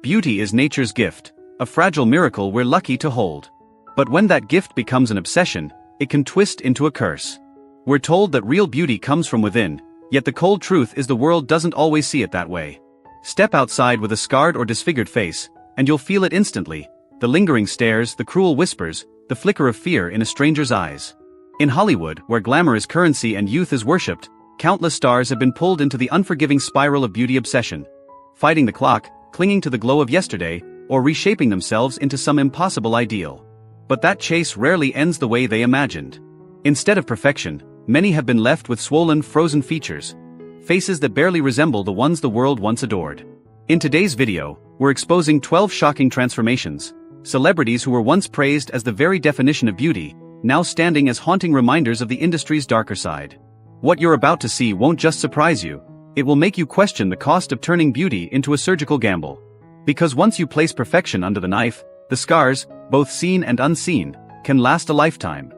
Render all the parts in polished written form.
Beauty is nature's gift, a fragile miracle we're lucky to hold. But when that gift becomes an obsession, it can twist into a curse. We're told that real beauty comes from within, yet the cold truth is the world doesn't always see it that way. Step outside with a scarred or disfigured face, and you'll feel it instantly: the lingering stares, the cruel whispers, the flicker of fear in a stranger's eyes. In Hollywood, where glamour is currency and youth is worshipped, countless stars have been pulled into the unforgiving spiral of beauty obsession, fighting the clock, clinging to the glow of yesterday, or reshaping themselves into some impossible ideal. But that chase rarely ends the way they imagined. Instead of perfection, many have been left with swollen, frozen features, faces that barely resemble the ones the world once adored. In today's video, we're exposing 12 shocking transformations, celebrities who were once praised as the very definition of beauty, now standing as haunting reminders of the industry's darker side. What you're about to see won't just surprise you, it will make you question the cost of turning beauty into a surgical gamble. Because once you place perfection under the knife, the scars, both seen and unseen, can last a lifetime.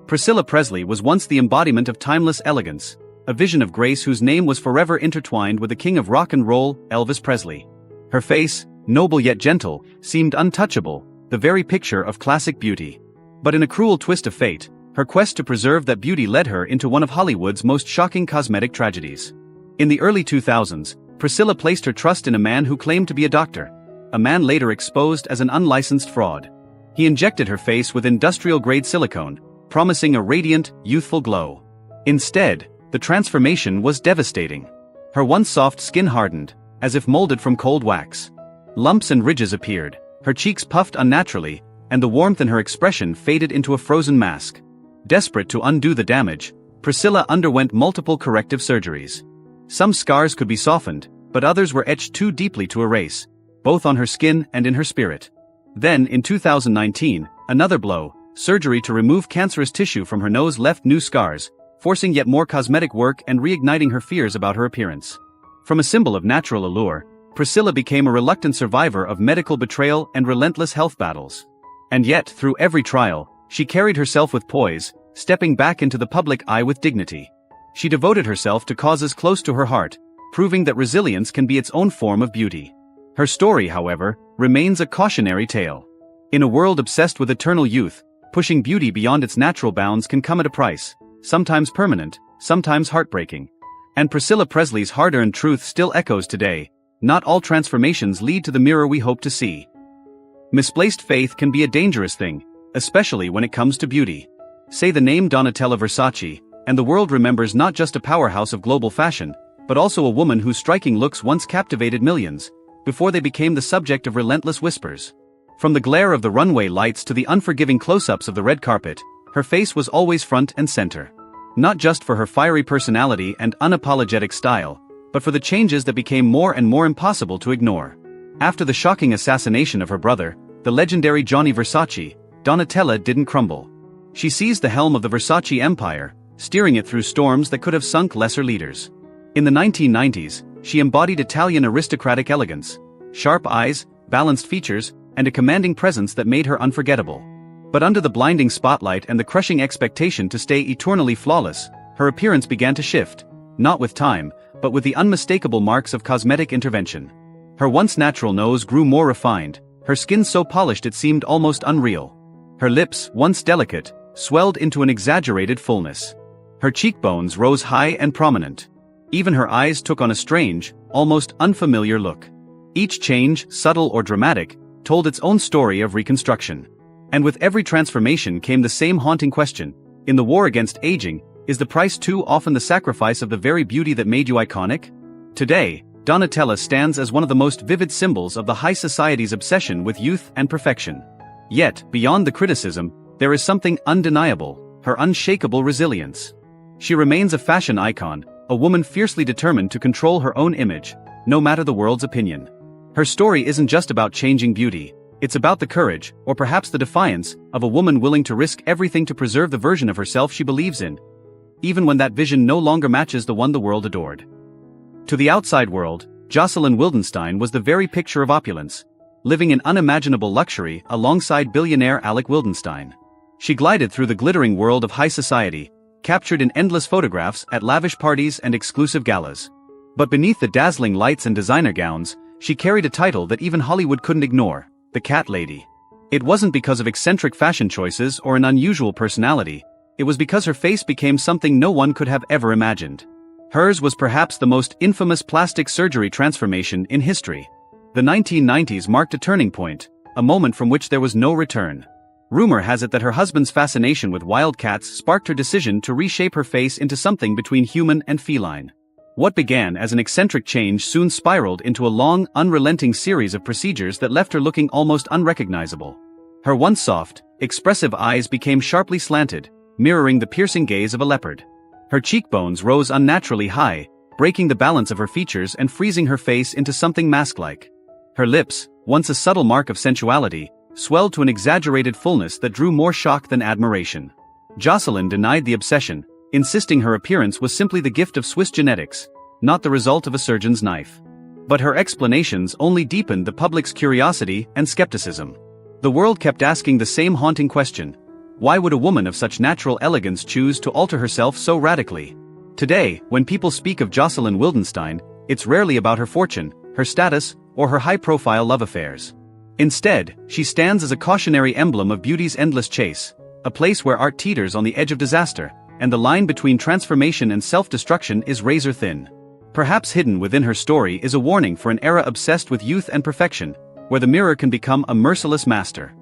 Priscilla Presley was once the embodiment of timeless elegance, a vision of grace whose name was forever intertwined with the king of rock and roll, Elvis Presley. Her face, noble yet gentle, seemed untouchable, the very picture of classic beauty. But in a cruel twist of fate, her quest to preserve that beauty led her into one of Hollywood's most shocking cosmetic tragedies. In the early 2000s, Priscilla placed her trust in a man who claimed to be a doctor, a man later exposed as an unlicensed fraud. He injected her face with industrial-grade silicone, promising a radiant, youthful glow. Instead, the transformation was devastating. Her once soft skin hardened, as if molded from cold wax. Lumps and ridges appeared, her cheeks puffed unnaturally, and the warmth in her expression faded into a frozen mask. Desperate to undo the damage, Priscilla underwent multiple corrective surgeries. Some scars could be softened, but others were etched too deeply to erase, both on her skin and in her spirit. Then, in 2019, another blow: surgery to remove cancerous tissue from her nose left new scars, forcing yet more cosmetic work and reigniting her fears about her appearance. From a symbol of natural allure, Priscilla became a reluctant survivor of medical betrayal and relentless health battles. And yet, through every trial, she carried herself with poise, stepping back into the public eye with dignity. She devoted herself to causes close to her heart, proving that resilience can be its own form of beauty. Her story, however, remains a cautionary tale. In a world obsessed with eternal youth, pushing beauty beyond its natural bounds can come at a price, sometimes permanent, sometimes heartbreaking. And Priscilla Presley's hard-earned truth still echoes today: not all transformations lead to the mirror we hope to see. Misplaced faith can be a dangerous thing, especially when it comes to beauty. Say the name Donatella Versace, and the world remembers not just a powerhouse of global fashion, but also a woman whose striking looks once captivated millions, before they became the subject of relentless whispers. From the glare of the runway lights to the unforgiving close-ups of the red carpet, her face was always front and center. Not just for her fiery personality and unapologetic style, but for the changes that became more and more impossible to ignore. After the shocking assassination of her brother, the legendary Gianni Versace, Donatella didn't crumble. She seized the helm of the Versace empire, steering it through storms that could have sunk lesser leaders. In the 1990s, she embodied Italian aristocratic elegance: sharp eyes, balanced features, and a commanding presence that made her unforgettable. But under the blinding spotlight and the crushing expectation to stay eternally flawless, her appearance began to shift, not with time, but with the unmistakable marks of cosmetic intervention. Her once natural nose grew more refined, her skin so polished it seemed almost unreal. Her lips, once delicate, swelled into an exaggerated fullness. Her cheekbones rose high and prominent. Even her eyes took on a strange, almost unfamiliar look. Each change, subtle or dramatic, told its own story of reconstruction. And with every transformation came the same haunting question: in the war against aging, is the price too often the sacrifice of the very beauty that made you iconic? Today, Donatella stands as one of the most vivid symbols of the high society's obsession with youth and perfection. Yet, beyond the criticism, there is something undeniable: her unshakable resilience. She remains a fashion icon, a woman fiercely determined to control her own image, no matter the world's opinion. Her story isn't just about changing beauty, it's about the courage, or perhaps the defiance, of a woman willing to risk everything to preserve the version of herself she believes in, even when that vision no longer matches the one the world adored. To the outside world, Jocelyn Wildenstein was the very picture of opulence, living in unimaginable luxury alongside billionaire Alec Wildenstein. She glided through the glittering world of high society, captured in endless photographs at lavish parties and exclusive galas. But beneath the dazzling lights and designer gowns, she carried a title that even Hollywood couldn't ignore: the Cat Lady. It wasn't because of eccentric fashion choices or an unusual personality, it was because her face became something no one could have ever imagined. Hers was perhaps the most infamous plastic surgery transformation in history. The 1990s marked a turning point, a moment from which there was no return. Rumor has it that her husband's fascination with wild cats sparked her decision to reshape her face into something between human and feline. What began as an eccentric change soon spiraled into a long, unrelenting series of procedures that left her looking almost unrecognizable. Her once soft, expressive eyes became sharply slanted, mirroring the piercing gaze of a leopard. Her cheekbones rose unnaturally high, breaking the balance of her features and freezing her face into something mask-like. Her lips, once a subtle mark of sensuality, swelled to an exaggerated fullness that drew more shock than admiration. Jocelyn denied the obsession, insisting her appearance was simply the gift of Swiss genetics, not the result of a surgeon's knife. But her explanations only deepened the public's curiosity and skepticism. The world kept asking the same haunting question: why would a woman of such natural elegance choose to alter herself so radically? Today, when people speak of Jocelyn Wildenstein, it's rarely about her fortune, her status, or her high-profile love affairs. Instead, she stands as a cautionary emblem of beauty's endless chase, a place where art teeters on the edge of disaster, and the line between transformation and self-destruction is razor-thin. Perhaps hidden within her story is a warning for an era obsessed with youth and perfection, where the mirror can become a merciless master.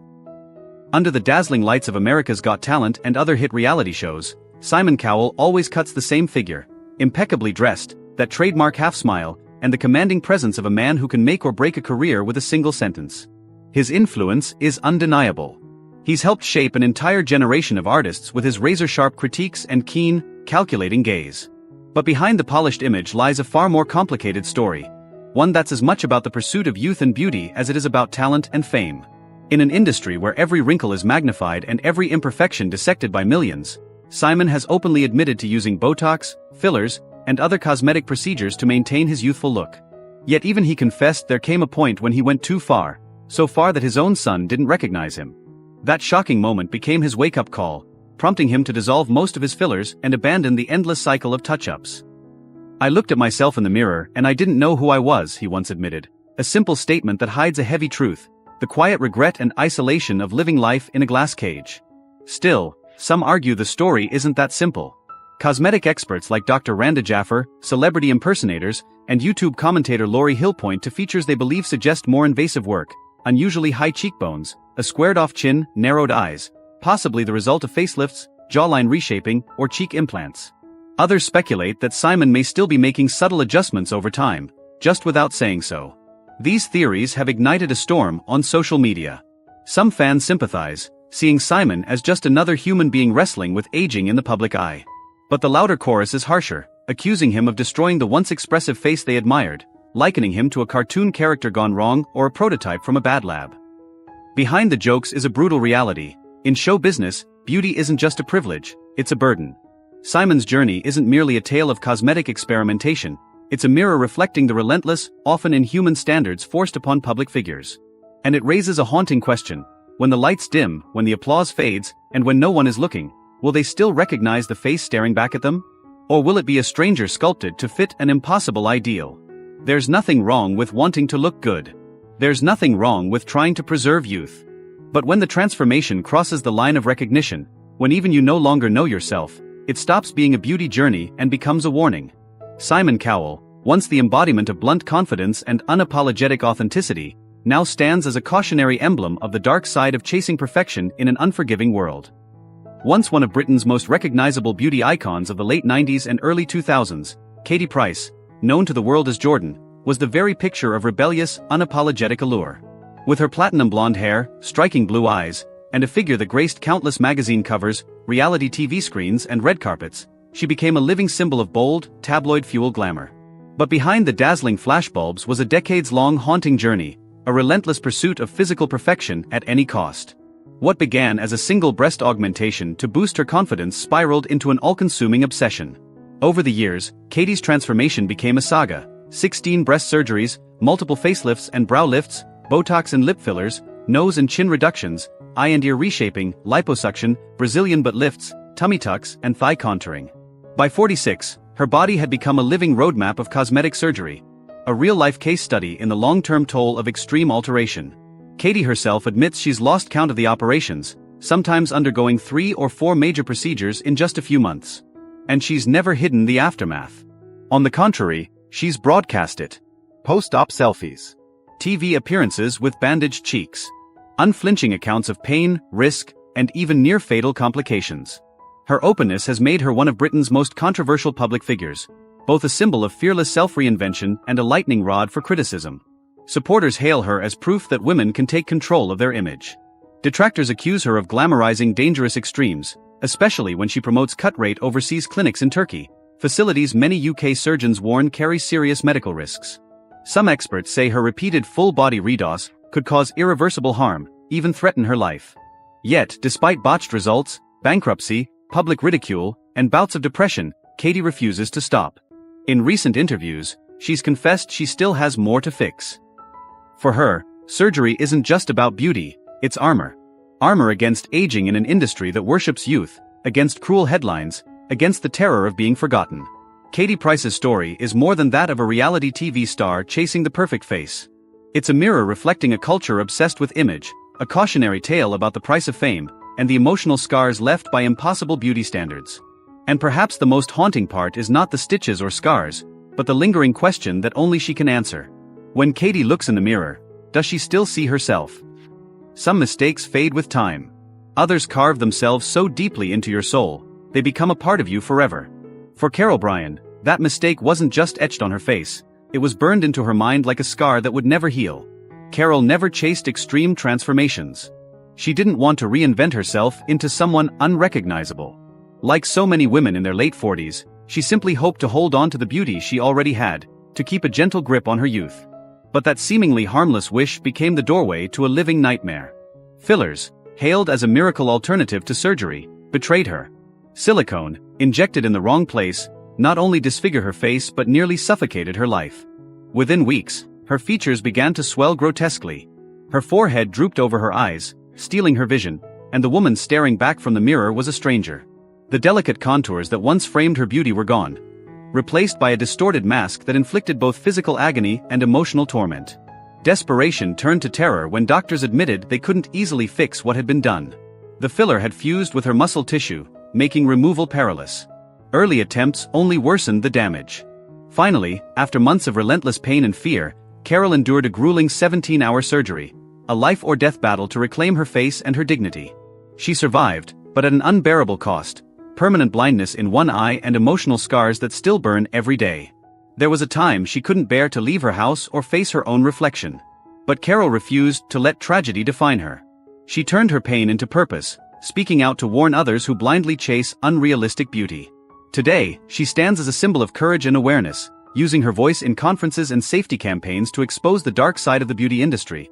Under the dazzling lights of America's Got Talent and other hit reality shows, Simon Cowell always cuts the same figure, impeccably dressed, that trademark half-smile, and the commanding presence of a man who can make or break a career with a single sentence. His influence is undeniable. He's helped shape an entire generation of artists with his razor-sharp critiques and keen, calculating gaze. But behind the polished image lies a far more complicated story, one that's as much about the pursuit of youth and beauty as it is about talent and fame. In an industry where every wrinkle is magnified and every imperfection dissected by millions, Simon has openly admitted to using Botox, fillers, and other cosmetic procedures to maintain his youthful look. Yet even he confessed there came a point when he went too far, so far that his own son didn't recognize him. That shocking moment became his wake-up call, prompting him to dissolve most of his fillers and abandon the endless cycle of touch-ups. "I looked at myself in the mirror and I didn't know who I was," he once admitted, a simple statement that hides a heavy truth: the quiet regret and isolation of living life in a glass cage. Still, some argue the story isn't that simple. Cosmetic experts like Dr. Randa Jaffer, celebrity impersonators, and YouTube commentator Laurie Hill point to features they believe suggest more invasive work: unusually high cheekbones, a squared-off chin, narrowed eyes, possibly the result of facelifts, jawline reshaping, or cheek implants. Others speculate that Simon may still be making subtle adjustments over time, just without saying so. These theories have ignited a storm on social media. Some fans sympathize, seeing Simon as just another human being wrestling with aging in the public eye. But the louder chorus is harsher, accusing him of destroying the once expressive face they admired, likening him to a cartoon character gone wrong or a prototype from a bad lab. Behind the jokes is a brutal reality. In show business, beauty isn't just a privilege, it's a burden. Simon's journey isn't merely a tale of cosmetic experimentation, it's a mirror reflecting the relentless, often inhuman standards forced upon public figures. And it raises a haunting question: when the lights dim, when the applause fades, and when no one is looking, will they still recognize the face staring back at them? Or will it be a stranger sculpted to fit an impossible ideal? There's nothing wrong with wanting to look good. There's nothing wrong with trying to preserve youth. But when the transformation crosses the line of recognition, when even you no longer know yourself, it stops being a beauty journey and becomes a warning. Simon Cowell, once the embodiment of blunt confidence and unapologetic authenticity, now stands as a cautionary emblem of the dark side of chasing perfection in an unforgiving world. Once one of Britain's most recognizable beauty icons of the late 90s and early 2000s, Katie Price, known to the world as Jordan, was the very picture of rebellious, unapologetic allure. With her platinum blonde hair, striking blue eyes, and a figure that graced countless magazine covers, reality TV screens, and red carpets, she became a living symbol of bold, tabloid-fueled glamour. But behind the dazzling flashbulbs was a decades-long haunting journey, a relentless pursuit of physical perfection at any cost. What began as a single breast augmentation to boost her confidence spiraled into an all-consuming obsession. Over the years, Katie's transformation became a saga: 16 breast surgeries, multiple facelifts and brow lifts, Botox and lip fillers, nose and chin reductions, eye and ear reshaping, liposuction, Brazilian butt lifts, tummy tucks, and thigh contouring. By 46, her body had become a living roadmap of cosmetic surgery. a real-life case study in the long-term toll of extreme alteration. Katie herself admits she's lost count of the operations, sometimes undergoing 3 or 4 major procedures in just a few months. And she's never hidden the aftermath. On the contrary, she's broadcast it. Post-op selfies, TV appearances with bandaged cheeks, unflinching accounts of pain, risk, and even near-fatal complications. Her openness has made her one of Britain's most controversial public figures, both a symbol of fearless self-reinvention and a lightning rod for criticism. Supporters hail her as proof that women can take control of their image. Detractors accuse her of glamorizing dangerous extremes, especially when she promotes cut-rate overseas clinics in Turkey, facilities many UK surgeons warn carry serious medical risks. Some experts say her repeated full-body redos could cause irreversible harm, even threaten her life. Yet, despite botched results, bankruptcy, public ridicule, and bouts of depression, Katie refuses to stop. In recent interviews, she's confessed she still has more to fix. For her, surgery isn't just about beauty, it's armor. Armor against aging in an industry that worships youth, against cruel headlines, against the terror of being forgotten. Katie Price's story is more than that of a reality TV star chasing the perfect face. It's a mirror reflecting a culture obsessed with image, a cautionary tale about the price of fame, and the emotional scars left by impossible beauty standards. And perhaps the most haunting part is not the stitches or scars, but the lingering question that only she can answer. When Katie looks in the mirror, does she still see herself? Some mistakes fade with time. Others carve themselves so deeply into your soul, they become a part of you forever. For Carol Bryan, that mistake wasn't just etched on her face, it was burned into her mind like a scar that would never heal. Carol never chased extreme transformations. She didn't want to reinvent herself into someone unrecognizable. Like so many women in their late 40s, she simply hoped to hold on to the beauty she already had, to keep a gentle grip on her youth. But that seemingly harmless wish became the doorway to a living nightmare. Fillers, hailed as a miracle alternative to surgery, betrayed her. Silicone, injected in the wrong place, not only disfigured her face but nearly suffocated her life. Within weeks, her features began to swell grotesquely. Her forehead drooped over her eyes, stealing her vision, and the woman staring back from the mirror was a stranger. The delicate contours that once framed her beauty were gone, replaced by a distorted mask that inflicted both physical agony and emotional torment. Desperation turned to terror when doctors admitted they couldn't easily fix what had been done. The filler had fused with her muscle tissue, making removal perilous. Early attempts only worsened the damage. Finally, after months of relentless pain and fear, Carol endured a grueling 17-hour surgery, a life-or-death battle to reclaim her face and her dignity. She survived, but at an unbearable cost: permanent blindness in one eye and emotional scars that still burn every day. There was a time she couldn't bear to leave her house or face her own reflection. But Carol refused to let tragedy define her. She turned her pain into purpose, speaking out to warn others who blindly chase unrealistic beauty. Today, she stands as a symbol of courage and awareness, using her voice in conferences and safety campaigns to expose the dark side of the beauty industry.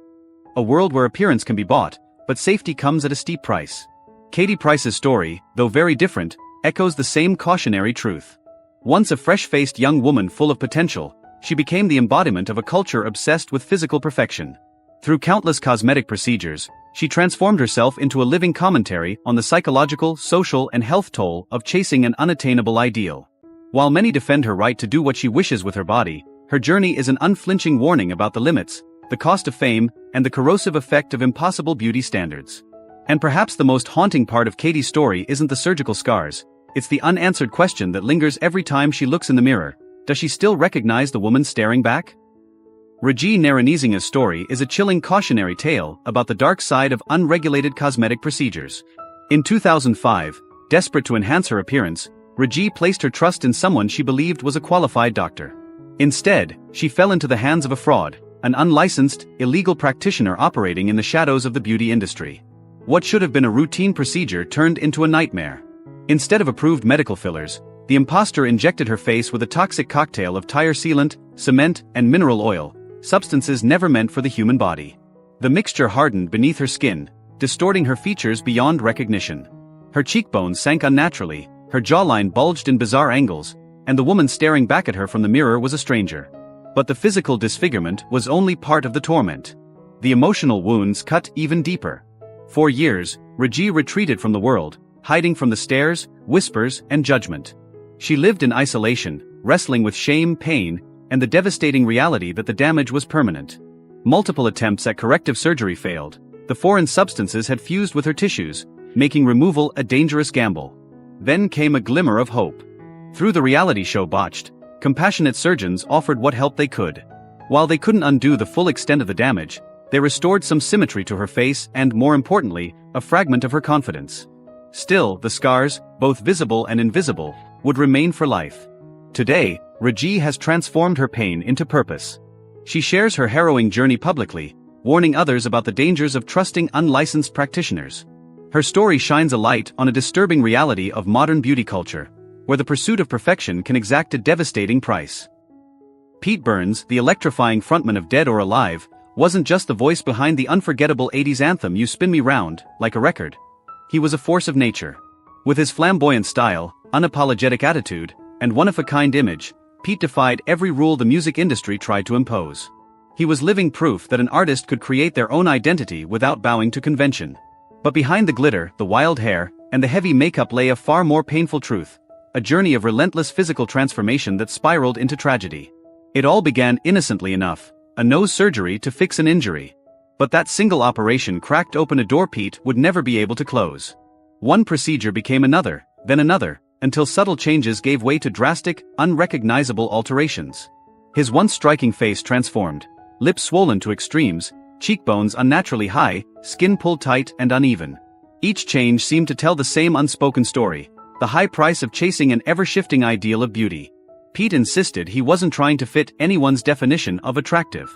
A world where appearance can be bought, but safety comes at a steep price. Katie Price's story, though very different, echoes the same cautionary truth. Once a fresh-faced young woman full of potential, she became the embodiment of a culture obsessed with physical perfection. Through countless cosmetic procedures, she transformed herself into a living commentary on the psychological, social, and health toll of chasing an unattainable ideal. While many defend her right to do what she wishes with her body, her journey is an unflinching warning about the limits, the cost of fame, and the corrosive effect of impossible beauty standards. And perhaps the most haunting part of Katie's story isn't the surgical scars, it's the unanswered question that lingers every time she looks in the mirror: does she still recognize the woman staring back? Regie Naranezinga's story is a chilling cautionary tale about the dark side of unregulated cosmetic procedures. In 2005, desperate to enhance her appearance, Regie placed her trust in someone she believed was a qualified doctor. Instead, she fell into the hands of a fraud, an unlicensed, illegal practitioner operating in the shadows of the beauty industry. What should have been a routine procedure turned into a nightmare. Instead of approved medical fillers, the imposter injected her face with a toxic cocktail of tire sealant, cement, and mineral oil, substances never meant for the human body. The mixture hardened beneath her skin, distorting her features beyond recognition. Her cheekbones sank unnaturally, her jawline bulged in bizarre angles, and the woman staring back at her from the mirror was a stranger. But the physical disfigurement was only part of the torment. The emotional wounds cut even deeper. For years, Regie retreated from the world, hiding from the stares, whispers, and judgment. She lived in isolation, wrestling with shame, pain, and the devastating reality that the damage was permanent. Multiple attempts at corrective surgery failed. The foreign substances had fused with her tissues, making removal a dangerous gamble. Then came a glimmer of hope. Through the reality show Botched, compassionate surgeons offered what help they could. While they couldn't undo the full extent of the damage, they restored some symmetry to her face and, more importantly, a fragment of her confidence. Still, the scars, both visible and invisible, would remain for life. Today, Raji has transformed her pain into purpose. She shares her harrowing journey publicly, warning others about the dangers of trusting unlicensed practitioners. Her story shines a light on a disturbing reality of modern beauty culture, where the pursuit of perfection can exact a devastating price. Pete Burns, the electrifying frontman of Dead or Alive, wasn't just the voice behind the unforgettable 80s anthem You Spin Me Round, Like a Record. He was a force of nature. With his flamboyant style, unapologetic attitude, and one-of-a-kind image, Pete defied every rule the music industry tried to impose. He was living proof that an artist could create their own identity without bowing to convention. But behind the glitter, the wild hair, and the heavy makeup lay a far more painful truth, a journey of relentless physical transformation that spiraled into tragedy. It all began innocently enough, a nose surgery to fix an injury. But that single operation cracked open a door Pete would never be able to close. One procedure became another, then another, until subtle changes gave way to drastic, unrecognizable alterations. His once striking face transformed, lips swollen to extremes, cheekbones unnaturally high, skin pulled tight and uneven. Each change seemed to tell the same unspoken story, the high price of chasing an ever-shifting ideal of beauty. Pete insisted he wasn't trying to fit anyone's definition of attractive.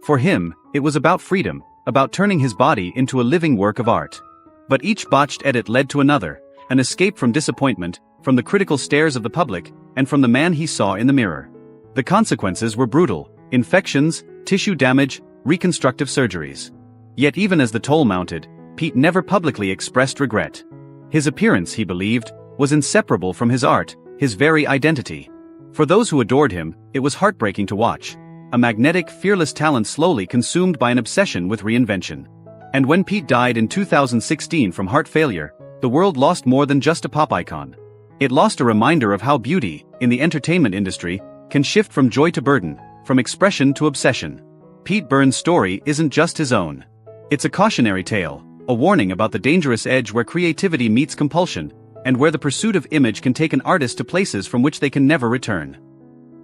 For him, it was about freedom, about turning his body into a living work of art. But each botched edit led to another, an escape from disappointment, from the critical stares of the public, and from the man he saw in the mirror. The consequences were brutal: infections, tissue damage, reconstructive surgeries. Yet even as the toll mounted, Pete never publicly expressed regret. His appearance, he believed, was inseparable from his art, his very identity. For those who adored him, it was heartbreaking to watch. A magnetic, fearless talent slowly consumed by an obsession with reinvention. And when Pete died in 2016 from heart failure, the world lost more than just a pop icon. It lost a reminder of how beauty, in the entertainment industry, can shift from joy to burden, from expression to obsession. Pete Burns' story isn't just his own. It's a cautionary tale, a warning about the dangerous edge where creativity meets compulsion, and where the pursuit of image can take an artist to places from which they can never return.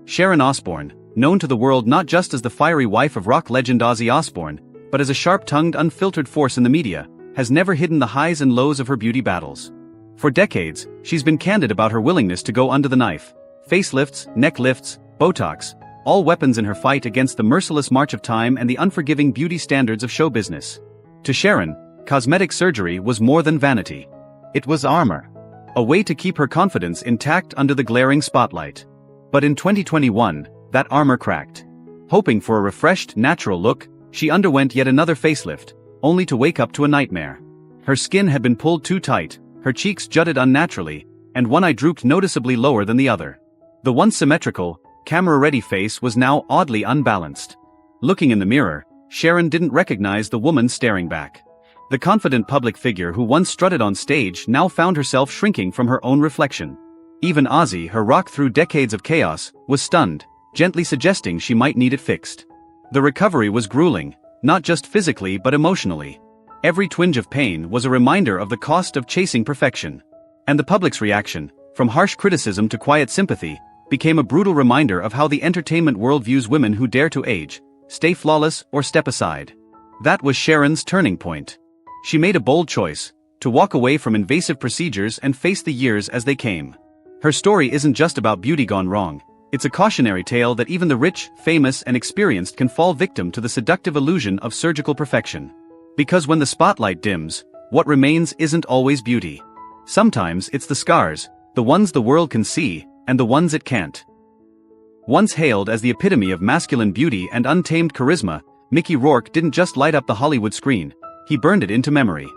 Sharon Osbourne, known to the world not just as the fiery wife of rock legend Ozzy Osbourne, but as a sharp-tongued, unfiltered force in the media, has never hidden the highs and lows of her beauty battles. For decades, she's been candid about her willingness to go under the knife. Facelifts, neck lifts, Botox, all weapons in her fight against the merciless march of time and the unforgiving beauty standards of show business. To Sharon, cosmetic surgery was more than vanity. It was armor. A way to keep her confidence intact under the glaring spotlight. But in 2021, that armor cracked. Hoping for a refreshed, natural look, she underwent yet another facelift, only to wake up to a nightmare. Her skin had been pulled too tight, her cheeks jutted unnaturally, and one eye drooped noticeably lower than the other. The once symmetrical, camera-ready face was now oddly unbalanced. Looking in the mirror, Sharon didn't recognize the woman staring back. The confident public figure who once strutted on stage now found herself shrinking from her own reflection. Even Ozzy, her rock through decades of chaos, was stunned, gently suggesting she might need it fixed. The recovery was grueling, not just physically but emotionally. Every twinge of pain was a reminder of the cost of chasing perfection. And the public's reaction, from harsh criticism to quiet sympathy, became a brutal reminder of how the entertainment world views women who dare to age, stay flawless, or step aside. That was Sharon's turning point. She made a bold choice, to walk away from invasive procedures and face the years as they came. Her story isn't just about beauty gone wrong, it's a cautionary tale that even the rich, famous, and experienced can fall victim to the seductive illusion of surgical perfection. Because when the spotlight dims, what remains isn't always beauty. Sometimes it's the scars, the ones the world can see, and the ones it can't. Once hailed as the epitome of masculine beauty and untamed charisma, Mickey Rourke didn't just light up the Hollywood screen, he burned it into memory.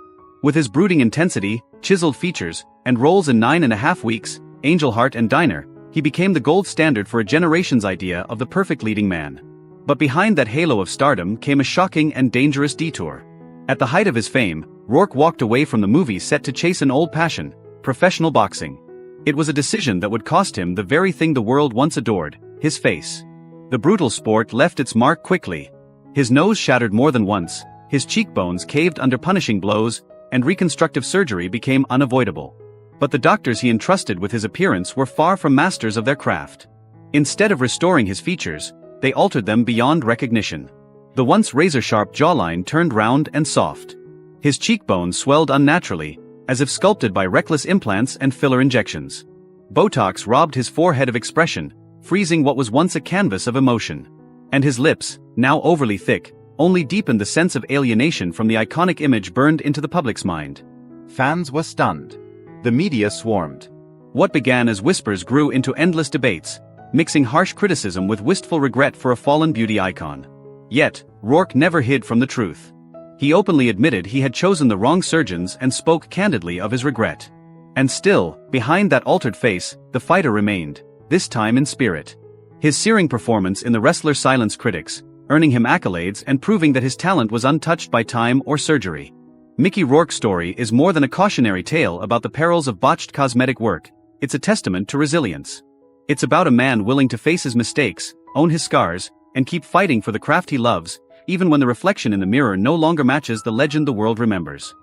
With his brooding intensity, chiseled features, and roles in 9.5 Weeks, Angel Heart and Diner, he became the gold standard for a generation's idea of the perfect leading man. But behind that halo of stardom came a shocking and dangerous detour. At the height of his fame, Rourke walked away from the movie set to chase an old passion, professional boxing. It was a decision that would cost him the very thing the world once adored, his face. The brutal sport left its mark quickly. His nose shattered more than once, his cheekbones caved under punishing blows, and reconstructive surgery became unavoidable. But the doctors he entrusted with his appearance were far from masters of their craft. Instead of restoring his features, they altered them beyond recognition. The once razor-sharp jawline turned round and soft. His cheekbones swelled unnaturally, as if sculpted by reckless implants and filler injections. Botox robbed his forehead of expression, freezing what was once a canvas of emotion. And his lips, now overly thick, only deepened the sense of alienation from the iconic image burned into the public's mind. Fans were stunned. The media swarmed. What began as whispers grew into endless debates, mixing harsh criticism with wistful regret for a fallen beauty icon. Yet, Rourke never hid from the truth. He openly admitted he had chosen the wrong surgeons and spoke candidly of his regret. And still, behind that altered face, the fighter remained, this time in spirit. His searing performance in The Wrestler silenced critics, earning him accolades and proving that his talent was untouched by time or surgery. Mickey Rourke's story is more than a cautionary tale about the perils of botched cosmetic work, it's a testament to resilience. It's about a man willing to face his mistakes, own his scars, and keep fighting for the craft he loves, even when the reflection in the mirror no longer matches the legend the world remembers.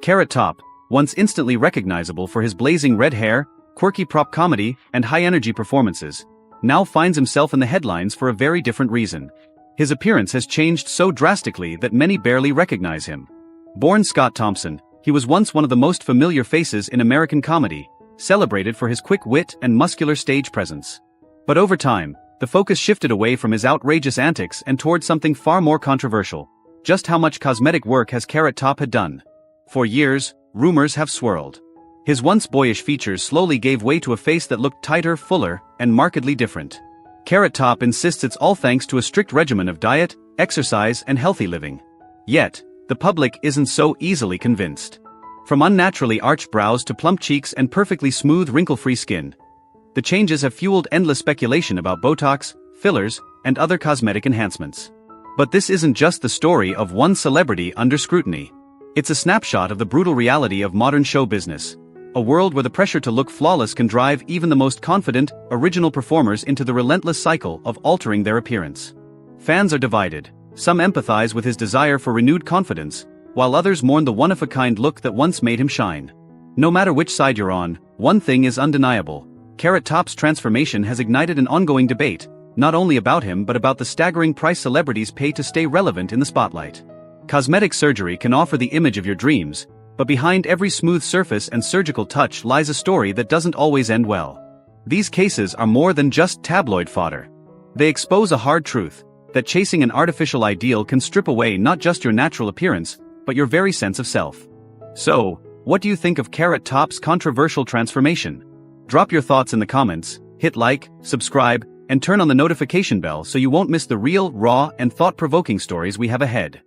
Carrot Top, once instantly recognizable for his blazing red hair, quirky prop comedy, and high-energy performances, now finds himself in the headlines for a very different reason. His appearance has changed so drastically that many barely recognize him. Born Scott Thompson, he was once one of the most familiar faces in American comedy, celebrated for his quick wit and muscular stage presence. But over time, the focus shifted away from his outrageous antics and toward something far more controversial. Just how much cosmetic work has Carrot Top had done? For years, rumors have swirled. His once boyish features slowly gave way to a face that looked tighter, fuller, and markedly different. Carrot Top insists it's all thanks to a strict regimen of diet, exercise, and healthy living. Yet, the public isn't so easily convinced. From unnaturally arched brows to plump cheeks and perfectly smooth wrinkle-free skin, the changes have fueled endless speculation about Botox, fillers, and other cosmetic enhancements. But this isn't just the story of one celebrity under scrutiny. It's a snapshot of the brutal reality of modern show business, a world where the pressure to look flawless can drive even the most confident, original performers into the relentless cycle of altering their appearance. Fans are divided. Some empathize with his desire for renewed confidence, while others mourn the one-of-a-kind look that once made him shine. No matter which side you're on, one thing is undeniable. Carrot Top's transformation has ignited an ongoing debate, not only about him but about the staggering price celebrities pay to stay relevant in the spotlight. Cosmetic surgery can offer the image of your dreams, but behind every smooth surface and surgical touch lies a story that doesn't always end well. These cases are more than just tabloid fodder. They expose a hard truth, that chasing an artificial ideal can strip away not just your natural appearance, but your very sense of self. So, what do you think of Carrot Top's controversial transformation? Drop your thoughts in the comments, hit like, subscribe, and turn on the notification bell so you won't miss the real, raw, and thought-provoking stories we have ahead.